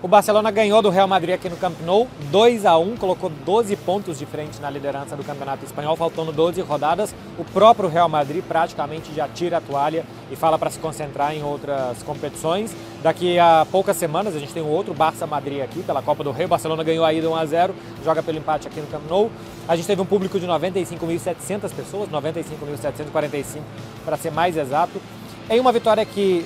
O Barcelona ganhou do Real Madrid aqui no Camp Nou, 2-1, colocou 12 pontos de frente na liderança do Campeonato Espanhol, faltando 12 rodadas. O próprio Real Madrid praticamente já tira a toalha e fala para se concentrar em outras competições. Daqui a poucas semanas a gente tem um outro Barça-Madrid aqui pela Copa do Rei. O Barcelona ganhou a ida 1-0, joga pelo empate aqui no Camp Nou. A gente teve um público de 95.700 pessoas, 95.745 para ser mais exato, em uma vitória que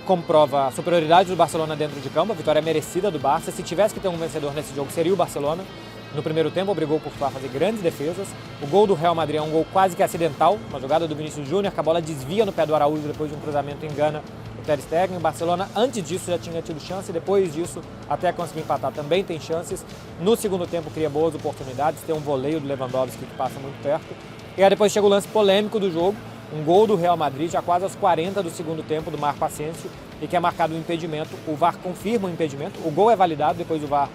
comprova a superioridade do Barcelona dentro de campo, a vitória merecida do Barça. Se tivesse que ter um vencedor nesse jogo, seria o Barcelona. No primeiro tempo, obrigou o Courtois a fazer grandes defesas. O gol do Real Madrid é um gol quase que acidental, uma jogada do Vinícius Júnior, que a bola desvia no pé do Araújo depois de um cruzamento engana o Ter Stegen. O Barcelona, antes disso, já tinha tido chance, depois disso, até conseguir empatar, também tem chances. No segundo tempo, cria boas oportunidades, tem um voleio do Lewandowski que passa muito perto. E aí depois chega o lance polêmico do jogo, um gol do Real Madrid, já quase aos 40 do segundo tempo, do Marco Asensio, e que é marcado um impedimento. O VAR confirma o impedimento, o gol é validado, depois o VAR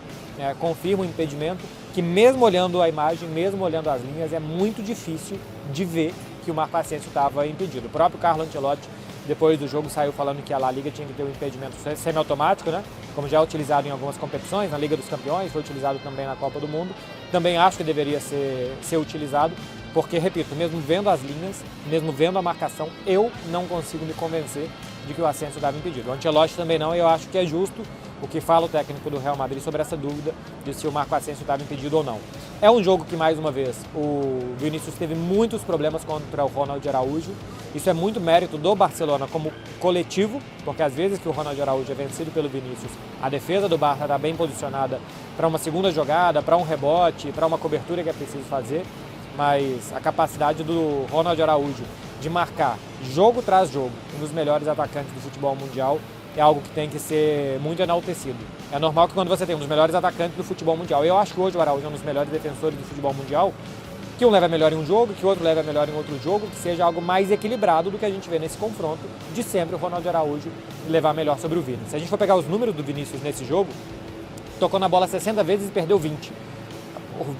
confirma o impedimento, que mesmo olhando a imagem, mesmo olhando as linhas, é muito difícil de ver que o Marco Asensio estava impedido. O próprio Carlo Ancelotti, depois do jogo, saiu falando que a La Liga tinha que ter um impedimento semiautomático, né? Como já é utilizado em algumas competições, na Liga dos Campeões, foi utilizado também na Copa do Mundo. Também acho que deveria ser utilizado, porque, repito, mesmo vendo as linhas, mesmo vendo a marcação, eu não consigo me convencer de que o Asensio estava impedido. O Ancelotti também não, e eu acho que é justo o que fala o técnico do Real Madrid sobre essa dúvida de se o Marco Asensio estava impedido ou não. É um jogo que, mais uma vez, o Vinícius teve muitos problemas contra o Ronald Araújo. Isso é muito mérito do Barcelona como coletivo, porque às vezes que o Ronald Araújo é vencido pelo Vinícius, a defesa do Barça está bem posicionada para uma segunda jogada, para um rebote, para uma cobertura que é preciso fazer. Mas a capacidade do Ronald Araújo de marcar jogo tras jogo um dos melhores atacantes do futebol mundial é algo que tem que ser muito enaltecido. É normal que quando você tem um dos melhores atacantes do futebol mundial, eu acho que hoje o Araújo é um dos melhores defensores do futebol mundial, que um leva melhor em um jogo, que o outro leva melhor em outro jogo, que seja algo mais equilibrado do que a gente vê nesse confronto, de sempre o Ronald Araújo levar melhor sobre o Vini. Se a gente for pegar os números do Vinícius nesse jogo, tocou na bola 60 vezes e perdeu 20.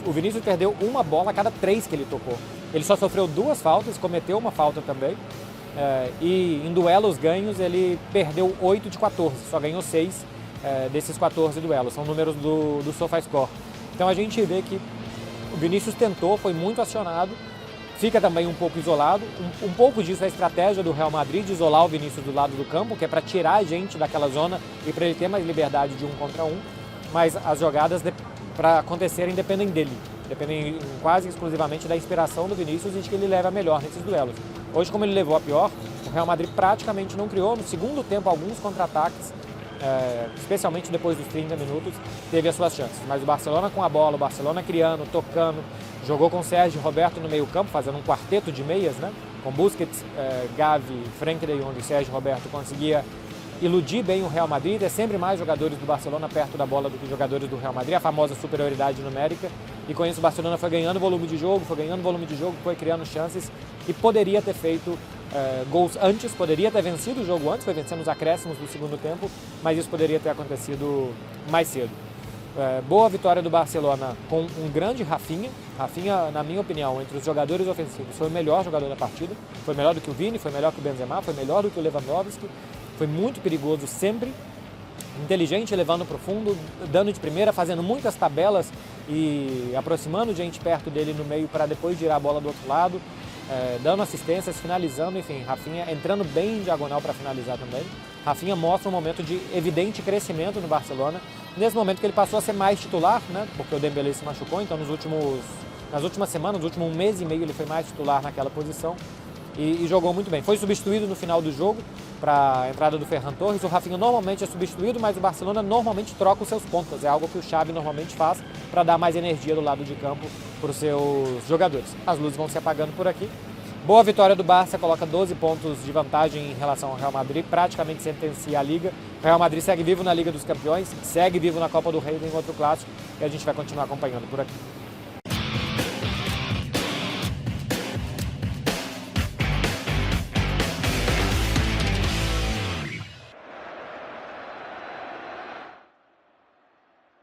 O Vinícius perdeu uma bola a cada 3 que ele tocou. Ele só sofreu 2 faltas, cometeu uma falta também. E em duelos ganhos ele perdeu 8 de 14, só ganhou 6 desses 14 duelos. São números do SofaScore. Então a gente vê que o Vinícius tentou, foi muito acionado, fica também um pouco isolado. Um pouco disso é a estratégia do Real Madrid de isolar o Vinícius do lado do campo, que é para tirar a gente daquela zona e para ele ter mais liberdade de 1 contra 1. Mas as jogadas para acontecerem dependem dele, dependem quase exclusivamente da inspiração do Vinícius e de que ele leva melhor nesses duelos. Hoje, como ele levou a pior, o Real Madrid praticamente não criou. No segundo tempo, alguns contra-ataques, especialmente depois dos 30 minutos, teve as suas chances. Mas o Barcelona com a bola, o Barcelona criando, tocando, jogou com Sérgio Roberto no meio campo, fazendo um quarteto de meias, né? Com Busquets, Gavi, Frenkie de Jong e Sérgio Roberto, conseguia iludir bem o Real Madrid. É sempre mais jogadores do Barcelona perto da bola do que jogadores do Real Madrid, a famosa superioridade numérica, e com isso o Barcelona foi ganhando volume de jogo, foi criando chances e poderia ter feito gols antes, poderia ter vencido o jogo antes, foi vencendo os acréscimos do segundo tempo, mas isso poderia ter acontecido mais cedo. Boa vitória do Barcelona com um grande Rafinha. Rafinha, na minha opinião, entre os jogadores ofensivos, foi o melhor jogador da partida, foi melhor do que o Vini, foi melhor que o Benzema, foi melhor do que o Lewandowski. Foi muito perigoso sempre, inteligente, levando para o fundo, dando de primeira, fazendo muitas tabelas e aproximando gente perto dele no meio para depois girar a bola do outro lado, dando assistências, finalizando, enfim, Rafinha entrando bem em diagonal para finalizar também. Rafinha mostra um momento de evidente crescimento no Barcelona, nesse momento que ele passou a ser mais titular, né, porque o Dembélé se machucou, então nas últimas semanas, no último mês e meio ele foi mais titular naquela posição. E jogou muito bem. Foi substituído no final do jogo para a entrada do Ferran Torres. O Rafinha normalmente é substituído, mas o Barcelona normalmente troca os seus pontas. É algo que o Xavi normalmente faz para dar mais energia do lado de campo para os seus jogadores. As luzes vão se apagando por aqui. Boa vitória do Barça, coloca 12 pontos de vantagem em relação ao Real Madrid, praticamente sentencia a Liga. O Real Madrid segue vivo na Liga dos Campeões, segue vivo na Copa do Rei, em outro clássico, e a gente vai continuar acompanhando por aqui.